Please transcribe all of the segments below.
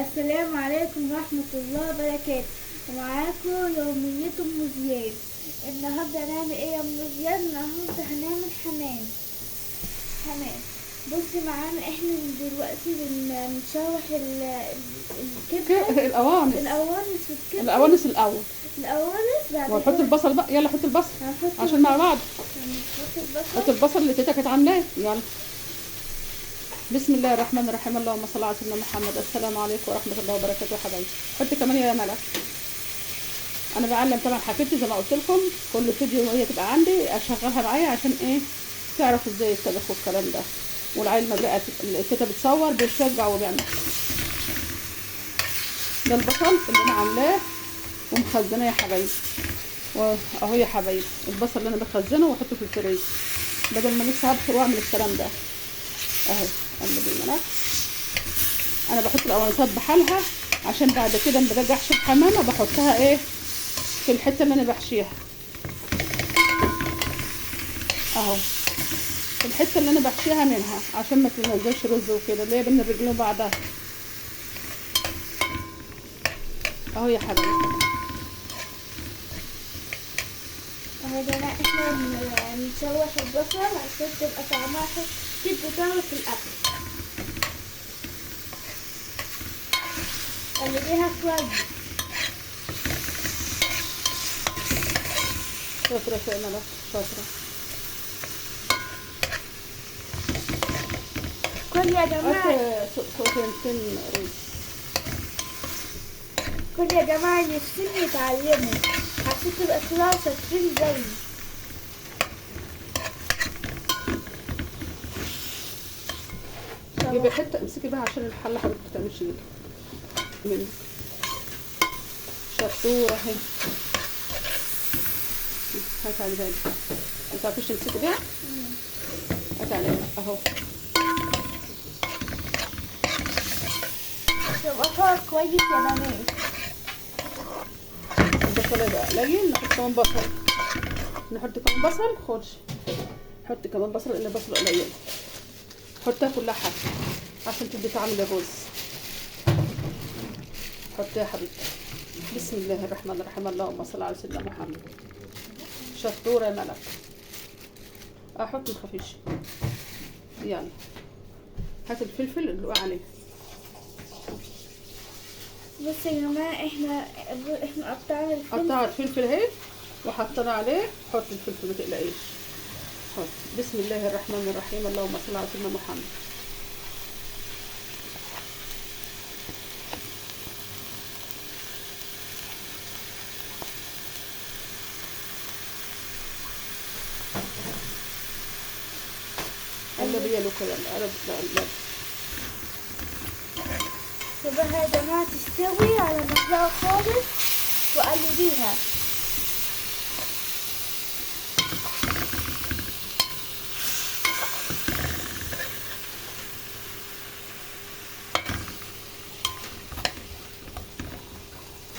السلام عليكم ورحمة الله وبركاته. ومعاكم يومية أم زياد. النهاردة هنعمل ايه يا أم زياد؟ النهاردة هنعمل حمام. بصي معانا احنا دلوقتي بنشوح الكبدة. القوانص القوانص والكبدة. القوانص الاول القوانص بعد ونحط كده البصل بقى. يلا حط البصل هنحط عشان مع بعض. هنحط حط البصل. البصل اللي تيتا كانت عاملاه. يلا بسم الله الرحمن الرحيم. اللهم صل على سيدنا محمد. السلام عليكم ورحمه الله وبركاته يا حبايبي. حط كمان يا ملك. انا بعلم طبعا حفيدتي زي ما قلت لكم كل فيديو وهي تبقى عندي اشغلها معايا عشان ايه تعرف ازاي الطبخ والكلام ده. والعيل ما بقى التيتا بتصور بيشجع وبيعمل. ده البصل اللي انا عاملاه ومخزناه يا حبايبي. واهو يا حبايبي البصل اللي انا بخزنه واحطه في الفريز بدل ما لسه هبخر واعمل الكلام ده. اهو قلب الملح. انا بحط القوانصات بحالها عشان بعد كده لما باجي احشي الحمامه بحطها ايه في الحته اللي انا بحشيها. اهو في الحته اللي انا بحشيها منها عشان ما تنزلش رز وكده اللي هي بين الرجلين وبعضها. اهو يا حبايبي. اهو ده احنا بنشوح البصل عشان تبقى طعمها حلو كده طعمه في الأكل. قلبيها كويس. شاطره يا ملك شاطره. كل يا جماعة صوتين رز. كل يا جماعة نفسهم يتعلموا عشان تبقى طلعوا شاطرين زيي. جيبي حته امسكي بقى عشان الحله حضرتك ما تعملش كده منك. شطوره اهي. هات على بالي ما تعرفيش تمسكي بيها. هات على بالي اهو. تبقى طعم كويس يا بنات. البصل يبقى قليل نحط كمان بصل. نحط كمان بصل. خدش حط كمان بصل لان البصل قليل. حطها كلها حبه عشان تدي طعم للرز. حطيها يا حبيبتي. بسم الله الرحمن الرحيم. اللهم صل على سيدنا محمد. شطوره يا ملك. احط مخافيش. يلا هات الفلفل اللي وقع عليه. بص يا جماعة احنا قطعنا الفلفل. قطعت فلفل اهي وحطينا عليه. حط الفلفل ما تقلقيش. حط. بسم الله الرحمن الرحيم. اللهم صل على سيدنا محمد. قلبي يا لوكا. يلا قلب. سيبها يا جماعة تستوي على مهلها خالص وقلبيها.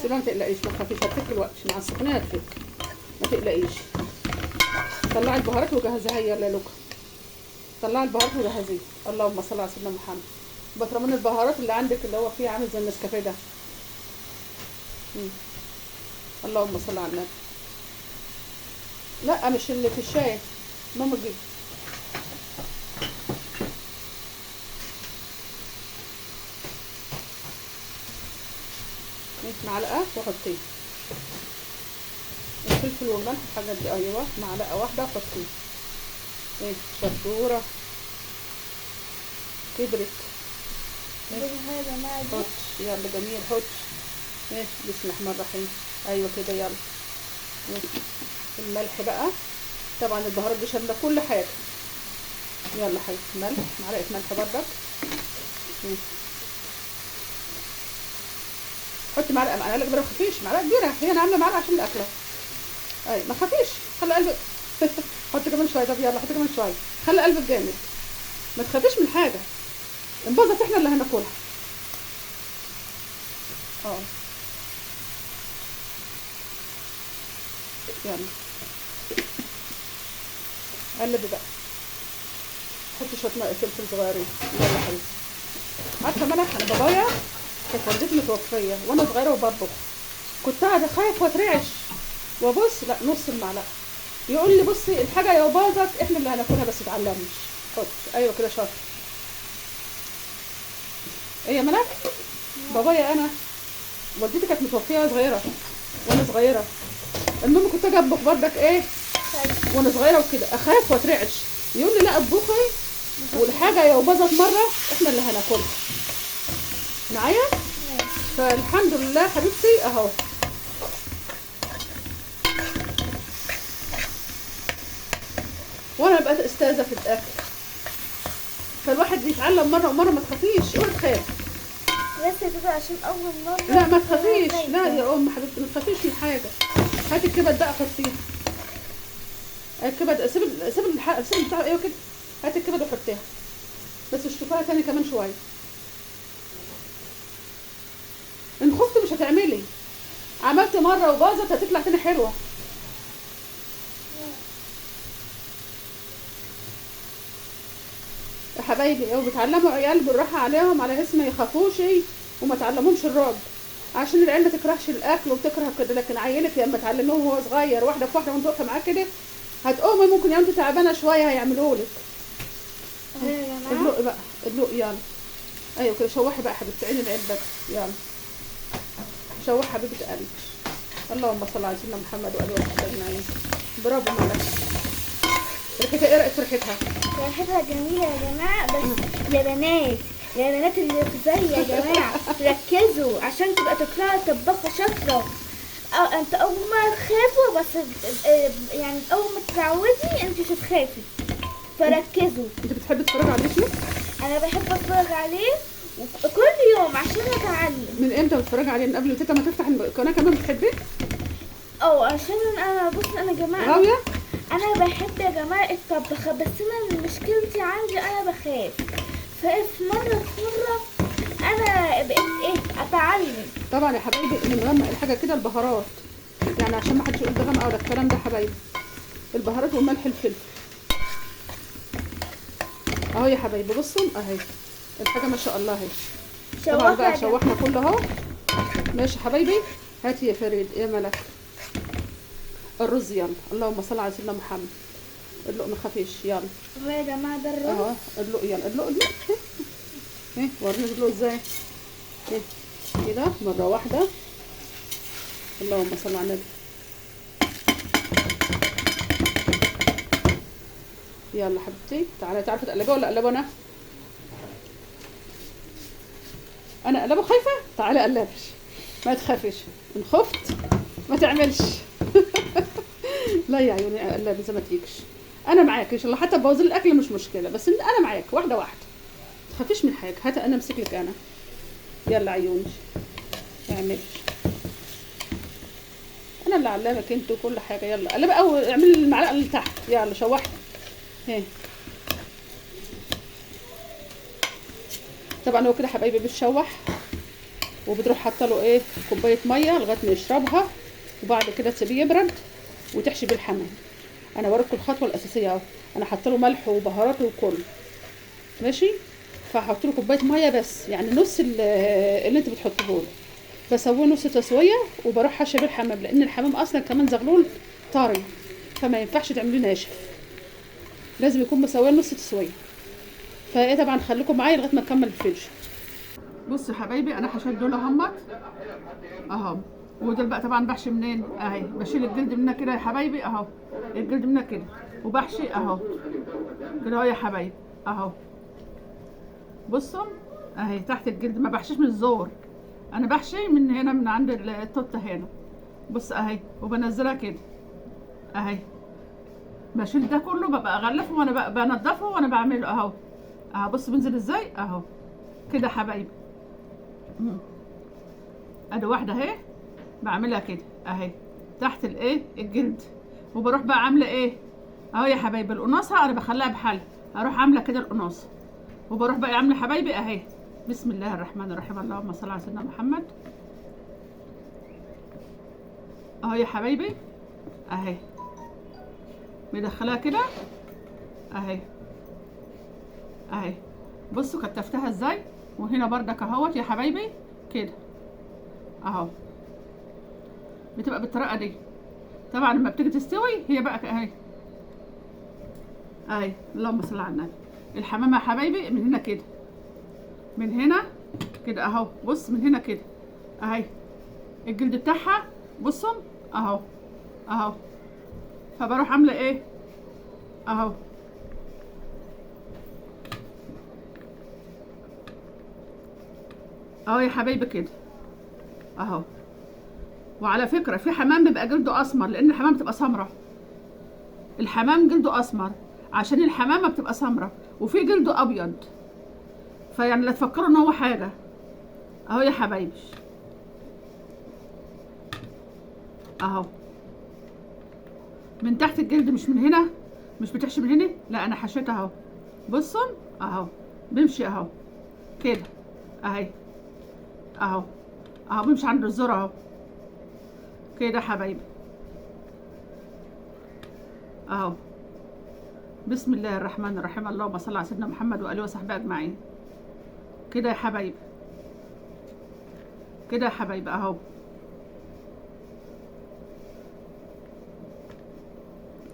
سيبها ما تقلقيش ما تخافيش. هتفك الوقت مع السخونيه هتفك ما تقلقيش. طلعي البهارات وجهزيها. يلا يا لوكا طلعي البهارات وجهزيها. اللهم صل على سيدنا محمد. بطرمان البهارات اللي عندك اللي هو فيه عامل زي النسكافيه ده. اللهم صل على النبي. لا مش اللي في الشاي. ماما جيب. معلقه وحطيه الفلفل والملح الحاجات دي. ايوه معلقه واحده وحطيه. ايه شطوره كبرت. سيبها يا جماعة دي. حط. يلا جميل حط. ماشي بسم الله الرحمن الرحيم. ايوه كده يلا. الملح بقى طبعا البهارات دي شامله كل حاجه. يلا حبيبتي ملح. معلقه ملح بردك. حطي معلقه كبيره. ما تخافيش معلقه كبيره. هي انا عامله معلقه عشان الاكله. اي ما تخافيش. خلي قلبك. حطي كمان شويه. طب يلا حطي كمان شويه. خلي قلبك جامد. ما تخافيش من حاجه. انبسط احنا اللي هناكلها. يلا قلبي بقى. حطي شويه فلفل صغيرين. يلا حبيبتي. عارفه ملح انا بابايا كانت والدتي متوفيه وانا صغيره وبطبخ، كنت قاعده خايف واترعش وابص لا نص المعلقه. يقول لي بصي الحاجه لو باظت احنا اللي هناكلها بس اتعلمش. حط ايوه كده شاطر. ايه يا ملك؟ بابايا انا والدتي كانت متوفيه وانا صغيره المهم كنت اجي اطبخ بردك ايه وانا صغيره وكده اخاف واترعش. يقول لي لا اطبخي والحاجه لو باظت مره احنا اللي هناكلها. معايا؟ فالحمد لله حبيبتي اهو. وانا بقيت استاذه في الاكل. فالواحد بيتعلم مره ومره، ما تخافيش، اوعي تخافي. بس كده عشان اول مرة. لا ما تخافيش، لا يا ام حبيبتي ما تخافيش من حاجه. هاتي الكبد بقى حطيه. الكبد سيب البتاع ايوه كده. هاتي الكبد وحطيها بس اشطفيها تاني كمان شويه. ان خفتي مش هتعملي، عملت مره وباظت هتطلع تاني حلوه. يا حبايبي، او بتعلموا عيال بالراحه عليهم على اسم ما يخافوش وما تعلمهمش الرعب، عشان العيال ما تكرهش الاكل وتكره كده. لكن عيلك لما تعلموه وهو صغير واحده في واحده وانت واقفه معاه كده هتقومي ممكن يا انت تعبانه شويه هيعملوا لك. ادلقي بقى ادلقي يلا. ايوه كده شوحي بقى حبيبتي، عين العين بقى يلا شوحي حبيبه قلبي. اللهم صل على سيدنا محمد وآله وصحبه اجمعين. برافو مالك. ريحتها ايه؟ رأيك في ريحتها؟ ريحتها جميلة يا جماعة. بس يا بنات اللي في زي يا جماعة ركزوا عشان تبقى تطلعي طباخة شاطرة. انت اول ما تخافوا بس يعني اول ما تتعودي انت مش هتخافي، فركزوا. انت بتحبي تتفرجي على اليوتيوب؟ انا بحب اتفرج عليه كل يوم عشان اتعلم. من امتى بتتفرجي عليه؟ من قبل تيتا ما تفتح القناه كمان بتحبيه؟ عشان انا بص انا يا جماعه غاويه؟ انا بحب يا جماعه الطبخ، بس انا مشكلتي عندي انا بخاف. ففي مره انا بقيت اتعلم. طبعا يا حبايبي اللي مغمق الحاجه كده البهارات، يعني عشان ما حدش يقول ده غمقه ولا الكلام ده. حبايبي البهارات والملح الفلفل اهو يا حبايبي. بصوا اهي الحاجه ما شاء الله اهي. طبعا بقى شوحنا كله اهو. ماشي حبايبي. هاتي يا فريد يا ملك الرز يلا. اللهم صل على سيدنا محمد. ادلق ما تخافيش يلا. اهو يا جماعه ده الرز اهو. ادلق يلا ادلق ايه وريني ادلق ازاي. ايه كده مره واحده. اللهم صل على النبي. يلا حبيبتي تعالي. تعرفي تقلبيها ولا اقلبه انا؟ انا اقلبه خايفه؟ تعالي قلبش ما تخافيش. ان خفت ما تعملش. لا يا عيوني اقلبي زي ما تيجيش. انا معاك ان شاء الله، حتى بوظ الاكل مش مشكله، بس انا معاك واحده واحده ما تخافيش من حاجه. هات انا امسك لك انا. يلا عيوني اعملي. انا اللي علمك انت وكل حاجه. يلا قلبي او اعملي المعلقه اللي تحت. يلا شوحي. اهي طبعا هو كده حبايبي بتشوح وبتروح حاطه له ايه كوبايه ميه لغايه ما يشربها، وبعد كده تسيبيه يبرد وتحشي بيه الحمام. انا وريتكم الخطوه الاساسيه اهو. انا حاطه له ملح وبهارات وكل ماشي. فهحط له كوبايه ميه بس، يعني نص اللي انت بتحطيه له. بسويه نص تسويه وبروح حاشيه بيه الحمام، لان الحمام اصلا كمان زغلول طري فما ينفعش تعمليه ناشف، لازم يكون مسويه نص تسويه. فايه طبعا خليكم معايا لغايه ما نكمل الفيديو. بصوا يا حبايبي انا حشيت دول اهمت اهو. ودول بقى طبعا بحشي منين اهي. بشيل الجلد منها كده يا حبايبي اهو. الجلد منها كده وبحشي اهو كده اهو يا حبايبي اهو. بصوا اهي تحت الجلد. ما بحشيش من الزور، انا بحشي من هنا من عند التوته هنا. بص اهي وبنزلها كده اهي. بشيل ده كله ببقى اغلفه وانا بقى بنضفه وانا بعمله اهو. اهو بص بنزل ازاي اهو كده حبايبي. ادي واحده اهي بعملها كده اهي تحت الايه الجلد. وبروح بقى عامله ايه اهو يا حبايبي. القناصه انا بخليها بحل، اروح عامله كده القناصه وبروح بقى عامله حبايبي اهي. بسم الله الرحمن الرحيم. اللهم صل على سيدنا محمد. اهو يا حبايبي اهي مدخلاها كده اهي اهي. بصوا كتفتها ازاي. وهنا بردك اهوت يا حبايبي كده اهو، بتبقى بالطريقه دي. طبعا لما بتيجي تستوي هي بقى اهي اهي. اللهم صل على النبي. الحمامه يا حبايبي من هنا كده، من هنا كده اهو، بص من هنا كده اهي الجلد بتاعها، بصوا اهو اهو. فبروح عامله ايه اهو، اهو يا حبايبي كده اهو. وعلى فكره في حمام بيبقى جلده اسمر، لان الحمام بتبقى سمراء. الحمام جلده اسمر عشان الحمامه بتبقى سمراء، وفي جلده ابيض، فيعني لا تفكروا ان هو حاجه. اهو يا حبايبي اهو، من تحت الجلد مش من هنا، مش بتحشي من هنا، لا انا حشيت اهو. بصوا اهو بيمشي اهو كده اهي اهو اهو، بيمشي عند الزور اهو كده يا حبايبي اهو. بسم الله الرحمن الرحيم. اللهم صل على سيدنا محمد واله وصحبه اجمعين. كده يا حبايبي، كده يا حبايبي اهو.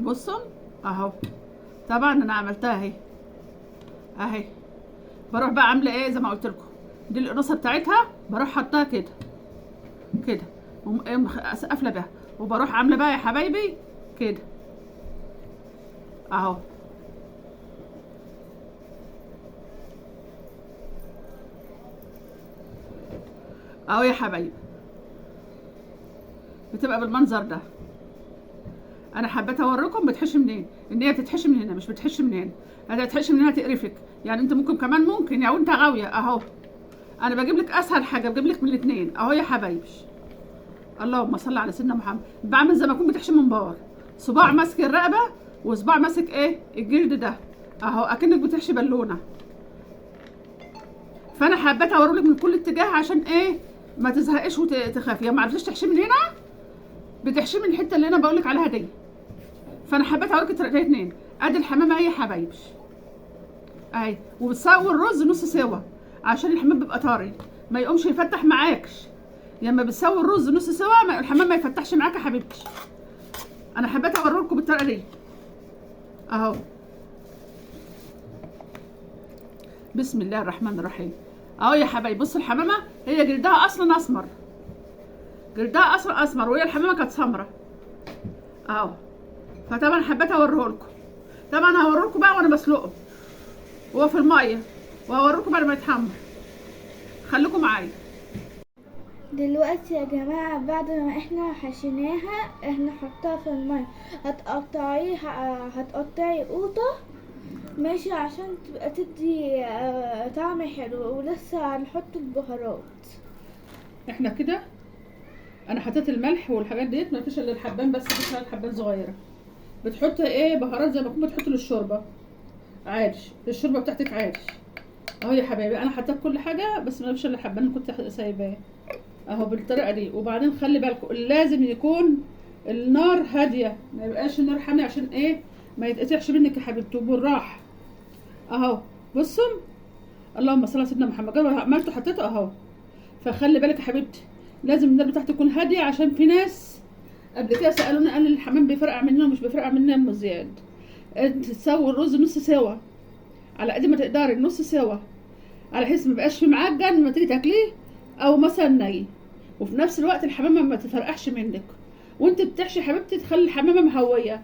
بصوا اهو، طبعا انا عملتها اهي اهي. بروح بقى عامله ايه زي ما قلت لكم، دي القناصه بتاعتها، بروح حطها كده كده قافله بيها، وبروح عامله بقى يا حبايبي كده اهو اهو يا حبايبي. بتبقى بالمنظر ده. انا حبيت اوريكم بتحشي منين، ان هي بتتحشي من هنا مش بتحشي من هنا. هتتحشي من هنا تقرفك، يعني انت ممكن كمان ممكن يعني وانت غاويه اهو. انا بجيب لك اسهل حاجه، بجيب لك من الاثنين اهو يا حبايبي. اللهم صل على سيدنا محمد. بعمل زي ما اكون بتحشي منبار، صباع ماسك الرقبه وصباع ماسك ايه الجلد ده اهو، اكنك بتحشي بالونه. فانا حبيت اوريلك من كل اتجاه عشان ايه ما تزهقيش وتخافي. يعني ما عرفتيش تحشي من هنا، بتحشي من الحته اللي انا بقول لك عليها دي. فانا حبيت اوريك الطريقتين اتنين. ادي الحمامه اهي يا حبايبي اهي، وبتسوي الرز نص سوا عشان الحمام بيبقى طري ما يقومش يفتح معاكش. لما بتسوي الرز نص سوا الحمام ما يفتحش معاك يا حبيبتي. انا حبيت اوريكم بالطريقه دي اهو. بسم الله الرحمن الرحيم اهو يا حبايبي. بصوا الحمامه هي جلدها اصلا اسمر، جلدها اصلا اسمر، وهي الحمامه كانت سمراء اهو. فطبعا حبيت اوريهولكم. طبعا هوريكم بقى وانا بسلقه وهو في الميه، وهوريكم بعد ما يتحمر. خليكم معايا. دلوقتي يا جماعة بعد ما احنا حشيناها احنا حطها في المية. هتقطعي قوطة ماشي عشان تبقى تدي طعم حلو، ولسه هنحط البهارات. احنا كده انا حطيت الملح والحاجات ديت، ما فيش الا الحبان بس، فيش الحبان صغيره. بتحط ايه بهارات زي ما كنت بتحط للشوربه عادي، للشوربه بتاعتك عادي اهو يا حبايبي. انا حطيت كل حاجه بس ما فيش الا الحبان اللي كنت سايباه اهو بالطريقه دي. وبعدين خلي بالكم لازم يكون النار هاديه، ما يبقاش النار حاميه عشان ايه ما يتقطعش منك يا حبيبتي، وبالراحه اهو. بصوا اللهم صل على سيدنا محمد. عملته حطيته اهو. فخلي بالك يا حبيبتي لازم النار بتاعتك تكون هاديه، عشان في ناس قبل كده سالوني قال الحمام بيفرقع مننا ومش بيفرقع مننا ام زياد. انت تسوي الرز نص سوا على قد ما تقدري، نص سوا، على حيث ما يبقاش في معجن لما تيجي تاكليه او مثلا ني، وفي نفس الوقت الحمامه ما تفرقعش منك. وانت بتحشي يا حبيبتي تخلي الحمامه مهويه،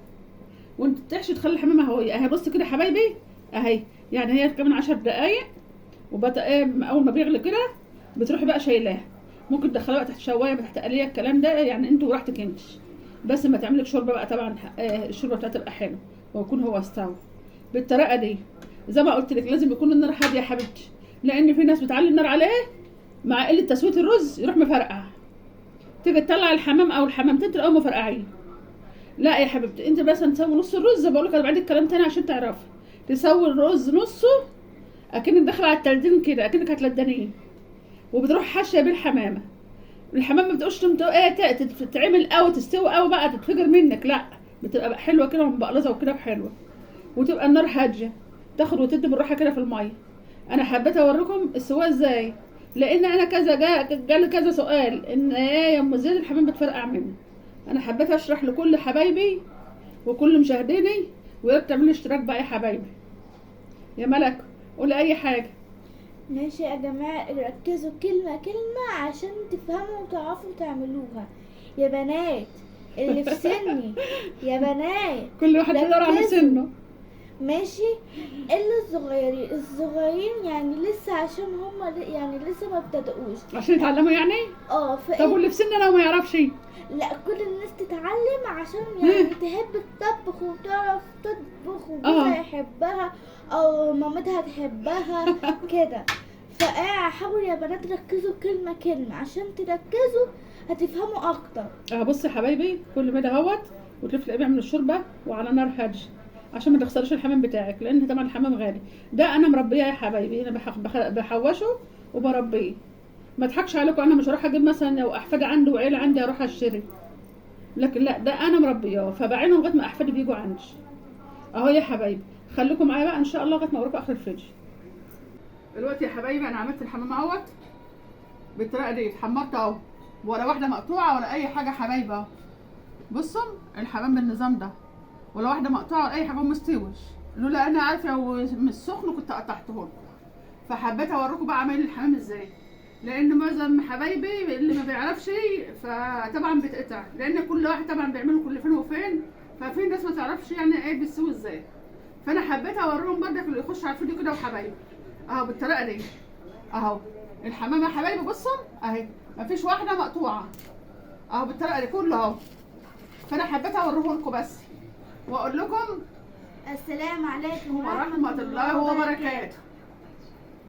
وانت بتحشي تخلي الحمامه مهويه اهي. بص كده يا حبايبي اهي، يعني هي كمان 10 دقايق اول ما بيغلي كده بتروحي بقى شايلاه. ممكن تدخليها بقى تحت شوايه تحت قليه، الكلام ده يعني انت وراحتك انت. بس ما تعملك شوربه بقى طبعا الشوربه بتاعتها تبقى حلوه ويكون هو استوى بالطريقه دي. زي ما قلت لك لازم يكون النار هاديه يا حبيبتي، لان في ناس بتعلي النار عليه مع قله تسويه الرز يروح مفرقع، تيجي تطلع الحمام او الحمامتين تلاقيهم مفرقعين. لا يا حبيبتي انت مثلا تسوي نص الرز. بقول لك انا بعيد الكلام تاني عشان تعرفي. تسوي الرز نصه اكنك داخله على التلدين كده، اكنك هتلدنيه، وبتروح حاشيه بيه الحمامه. الحمام ما بتقولش تتعمل قوي تستوي قوي بقى تتفجر منك، لا بتبقى بقى حلوه كده ومبقلظه وكده حلوه، وتبقى النار هاديه تاخد وتدي بالراحه كده في الميه. انا حبيت اوريكم السواء ازاي، لان انا كذا جالي كذا سؤال ان ايه يا ام زيد الحمام بتفرقع مني. انا حبيت اشرح لكل حبايبي وكل مشاهديني، ويا ريت تعملوا اشتراك بقى يا حبايبي. يا ملك قولي اي حاجه. ماشي يا جماعة، ركزوا كلمة كلمة عشان تفهموا وتعرفوا تعملوها يا بنات اللي في سني. يا بنات كل واحد يدور على ركزوا. سنه. ماشي، الا الصغيرين يعني لسه، عشان هما يعني لسه ما ابتدأوش. عشان يتعلموا يعني. اه طب واللي في سننا لو ما يعرفش؟ لا، كل الناس تتعلم عشان يعني تحب الطبخ وتعرف تطبخ وجوزها يحبها او مامتها تحبها كده. فحاولوا يا بنات ركزوا كلمة كلمة عشان تركزوا هتفهموا اكتر. بصي يا حبايبي، كل ما دهوت وتلاقيه بيعمل الشوربه وعلى نار هاديه عشان ما تخسرش الحمام بتاعك، لان طبعا الحمام غالي. ده انا مربيه يا حبايبي، انا بحوشه وبربيه. ما اضحكش عليكم، انا مش هروح اجيب مثلا لو احفادي عندي وعيله عندي اروح اشتري، لكن لا، ده انا مربياه فبعينه لغايه ما احفادي بيجوا عندي. اهو يا حبايبي، خليكم معايا بقى ان شاء الله لغايه ما اوريكم اخر الفيديو. دلوقتي يا حبايبي انا عملت الحمام اهوت بالطريقه دي، اتحمرت اهو، ولا واحده مقطوعه ولا اي حاجه حبايبي اهو. بصوا الحمام بالنظام ده، ولا واحده مقطوعه ولا اي حاجه، مستوش. لولا انا عارفه ومش سخن كنت قطعته لكم، فحبيت اوريكم بقى عمل الحمام ازاي، لان معظم حبايبي اللي ما بيعرفش فطبعا بتقطع، لان كل واحد طبعا بيعمله كل فين وفين، ففي ناس ما تعرفش يعني ايه بيسوي ازاي. فانا حبيت اوريهم برضك اللي يخش على الفيديو كده وحبايبي اهو بالطريقه دي اهو. الحمام يا حبايبي بصوا اهي، مفيش واحده مقطوعه اهو بالطريقه دي كله اهو. فانا حبيت اوريه لكم بس واقول لكم السلام عليكم ورحمه الله وبركاته.